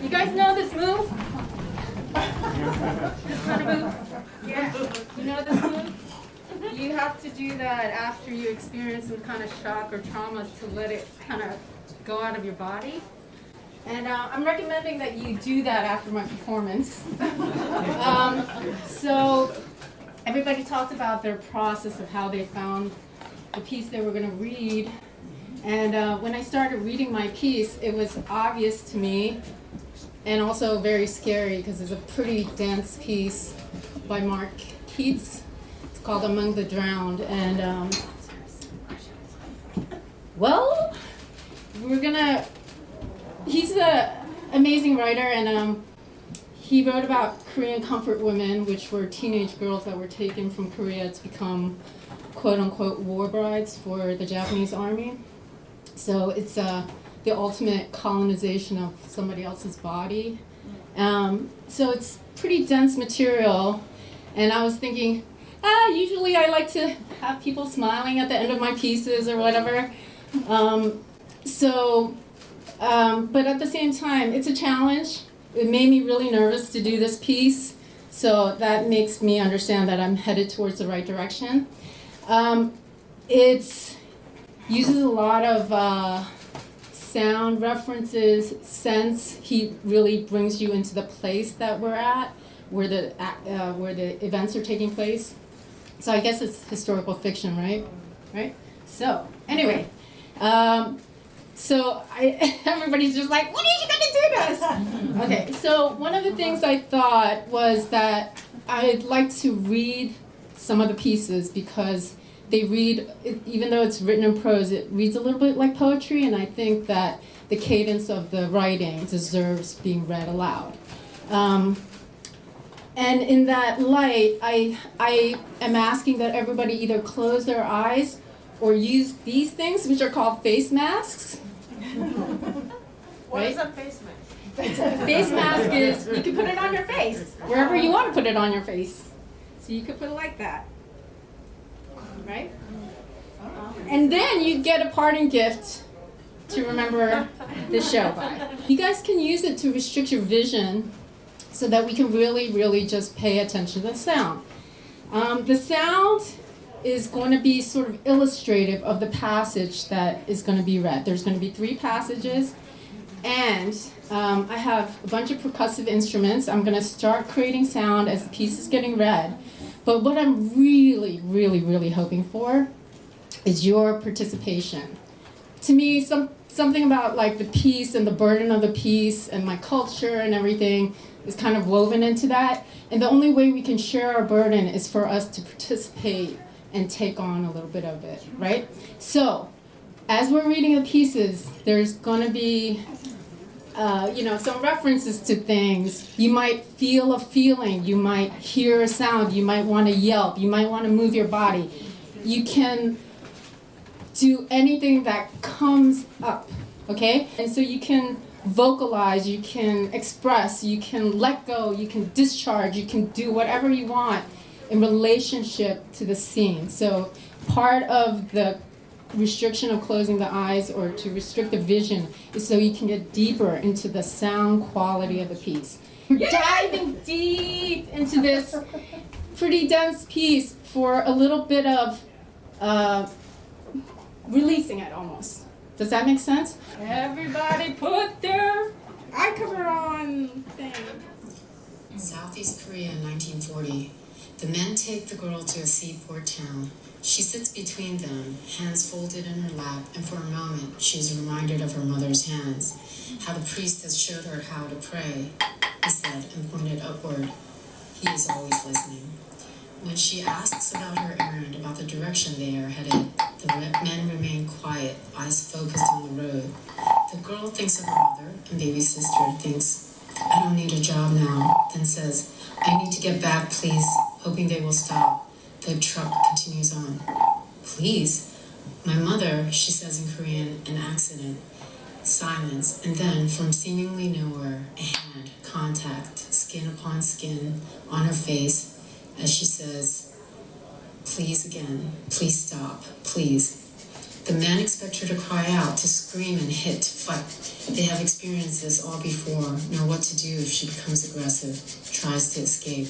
You guys know this move? This kind of move? Yeah. You know this move? You have to do that after you experience some kind of shock or trauma to let it kind of go out of your body. And I'm recommending that you do that after my performance. So everybody talked about their process of how they found the piece they were going to read. And when I started reading my piece, it was obvious to me and also very scary because it's a pretty dense piece by Mark Keats. It's called Among the Drowned. And well, he's an amazing writer, and he wrote about Korean comfort women, which were teenage girls that were taken from Korea to become quote-unquote war brides for the Japanese army. So it's the ultimate colonization of somebody else's body. So it's pretty dense material, and I was thinking, usually I like to have people smiling at the end of my pieces or whatever. But at the same time, it's a challenge. It made me really nervous to do this piece, so that makes me understand that I'm headed towards the right direction. It uses a lot of sound references, sense. He really brings you into the place that we're at, where the events are taking place. So I guess it's historical fiction, right? Right? So anyway, everybody's just like, when are you going to do this? Okay, so one of the things I thought was that I'd like to read some of the pieces because they read, even though it's written in prose, it reads a little bit like poetry, and I think that the cadence of the writing deserves being read aloud. And in that light, I am asking that everybody either close their eyes or use these things, which are called face masks. What is a face mask? A face mask is, you can put it on your face, wherever you want to put it on your face. So you could put it like that, right? And then you get a parting gift to remember the show by. You guys can use it to restrict your vision so that we can really, really just pay attention to the sound. The sound is going to be sort of illustrative of the passage that is going to be read. There's going to be 3 passages, and I have a bunch of percussive instruments. I'm going to start creating sound as the piece is getting read. But what I'm really, really, really hoping for is your participation. To me, something about like the piece and the burden of the piece and my culture and everything is kind of woven into that. And the only way we can share our burden is for us to participate and take on a little bit of it, right? So, as we're reading the pieces, there's going to be, some references to things. You might feel a feeling, you might hear a sound, you might want to yelp, you might want to move your body. You can do anything that comes up, okay? And so you can vocalize, you can express, you can let go, you can discharge, you can do whatever you want in relationship to the scene. So part of the restriction of closing the eyes or to restrict the vision is so you can get deeper into the sound quality of the piece. We're diving deep into this pretty dense piece for a little bit of releasing it almost. Does that make sense? Everybody put their eye cover on thing. Southeast Korea, 1940. The men take the girl to a seaport town. She sits between them, hands folded in her lap, and for a moment she is reminded of her mother's hands, how the priest has showed her how to pray, he said, and pointed upward. He is always listening. When she asks about her errand, about the direction they are headed, the men remain quiet, eyes focused on the road. The girl thinks of her mother, and baby sister thinks, I don't need a job now, then says, I need to get back, please, hoping they will stop. The truck continues on. Please? My mother, she says in Korean, an accident. Silence, and then, from seemingly nowhere, a hand, contact, skin upon skin, on her face, as she says, please again, please stop, please. The men expect her to cry out, to scream and hit, to fight. They have experienced this all before, know what to do if she becomes aggressive, tries to escape.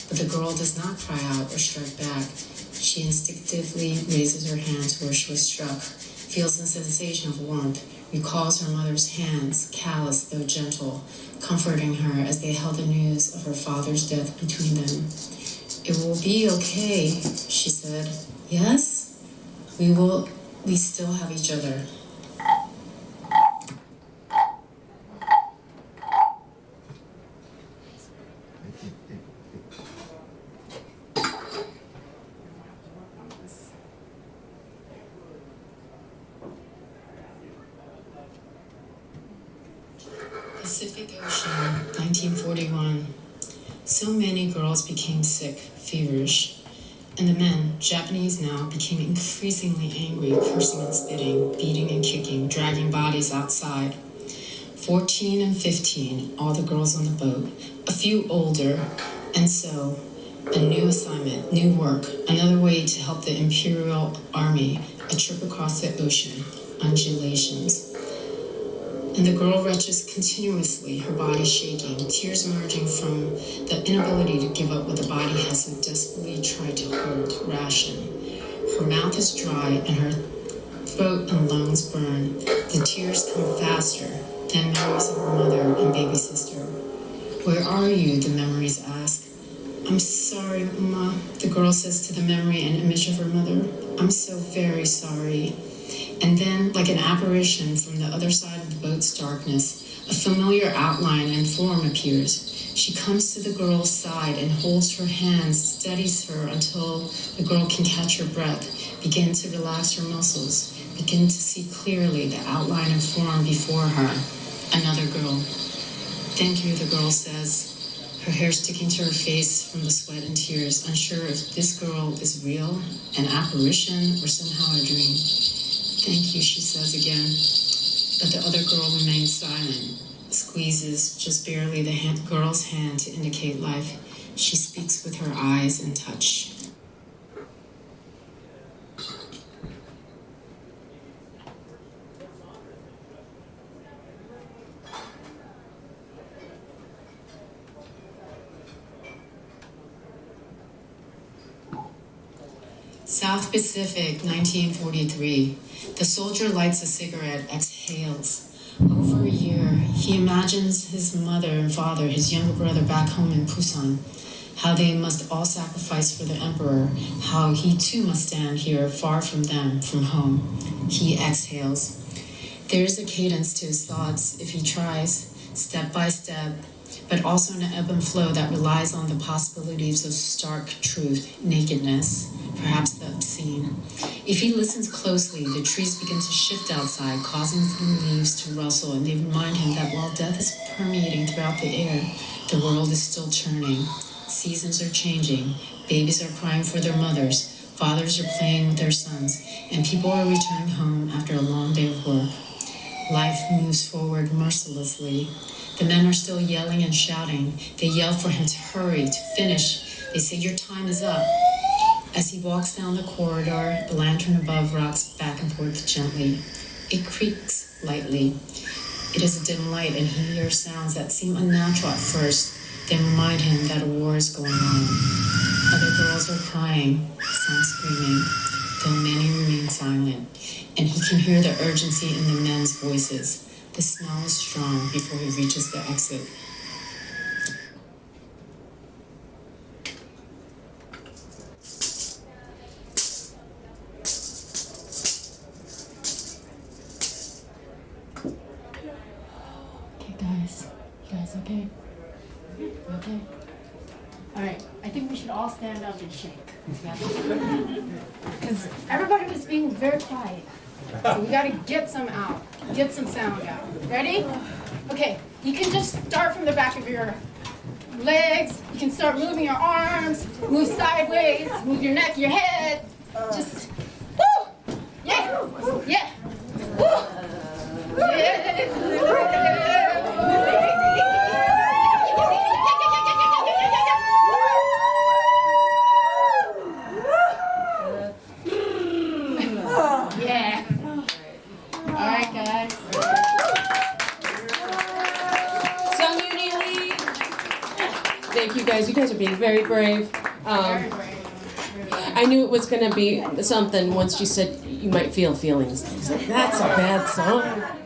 But the girl does not cry out or strike back. She instinctively raises her hand to where she was struck, feels the sensation of warmth, recalls her mother's hands, callous though gentle, comforting her as they held the news of her father's death between them. "It will be okay," she said. "Yes? We still have each other." Pacific Ocean, 1941. So many girls became sick, feverish, and the men, Japanese now, became increasingly angry, cursing and spitting, beating and kicking, dragging bodies outside. 14 and 15, all the girls on the boat, a few older, and so a new assignment, new work, another way to help the Imperial Army, a trip across the ocean, undulations. And the girl retches continuously, her body shaking, tears emerging from the inability to give up what the body has so desperately tried to hold, ration. Her mouth is dry and her throat and lungs burn. The tears come faster, then memories of her mother and baby sister. "Where are you?" the memories ask. "I'm sorry, Uma," the girl says to the memory and image of her mother. "I'm so very sorry." And then, like an apparition from the other side of the boat's darkness, a familiar outline and form appears. She comes to the girl's side and holds her hand, steadies her until the girl can catch her breath, begin to relax her muscles, begin to see clearly the outline and form before her. Another girl. "Thank you," the girl says, her hair sticking to her face from the sweat and tears, unsure if this girl is real, an apparition, or somehow a dream. "Thank you," she says again, but the other girl remains silent, squeezes just barely the girl's hand to indicate life. She speaks with her eyes and touch. South Pacific, 1943. The soldier lights a cigarette, exhales. Over a year, he imagines his mother and father, his younger brother back home in Busan, how they must all sacrifice for the emperor, how he too must stand here far from them, from home. He exhales. There is a cadence to his thoughts if he tries, step by step, but also an ebb and flow that relies on the possibilities of stark truth, nakedness, perhaps the obscene. If he listens closely, the trees begin to shift outside, causing the leaves to rustle, and they remind him that while death is permeating throughout the air, the world is still turning. Seasons are changing, babies are crying for their mothers, fathers are playing with their sons, and people are returning home after a long day of work. Life moves forward mercilessly. The men are still yelling and shouting. They yell for him to hurry, to finish. They say, "Your time is up." As he walks down the corridor, the lantern above rocks back and forth gently. It creaks lightly. It is a dim light, and he hears sounds that seem unnatural at first, then remind him that a war is going on. Other girls are crying, some screaming, though many remain silent, and he can hear the urgency in the men's voices. The smell is strong before he reaches the exit. Okay, guys. You guys okay? Okay? All right. I think we should all stand up and shake together. Because everybody was being very quiet. So we got to get some out. Get some sound out. Ready? Okay. You can just start from the back of your legs. You can start moving your arms. Move sideways. Move your neck, your head. Just, woo! Yeah! Yeah! Woo! Yeah! Yeah. All right, guys. Thank you guys. You guys are being very brave. I knew it was going to be something once she said you might feel feelings. I was like, that's a bad song.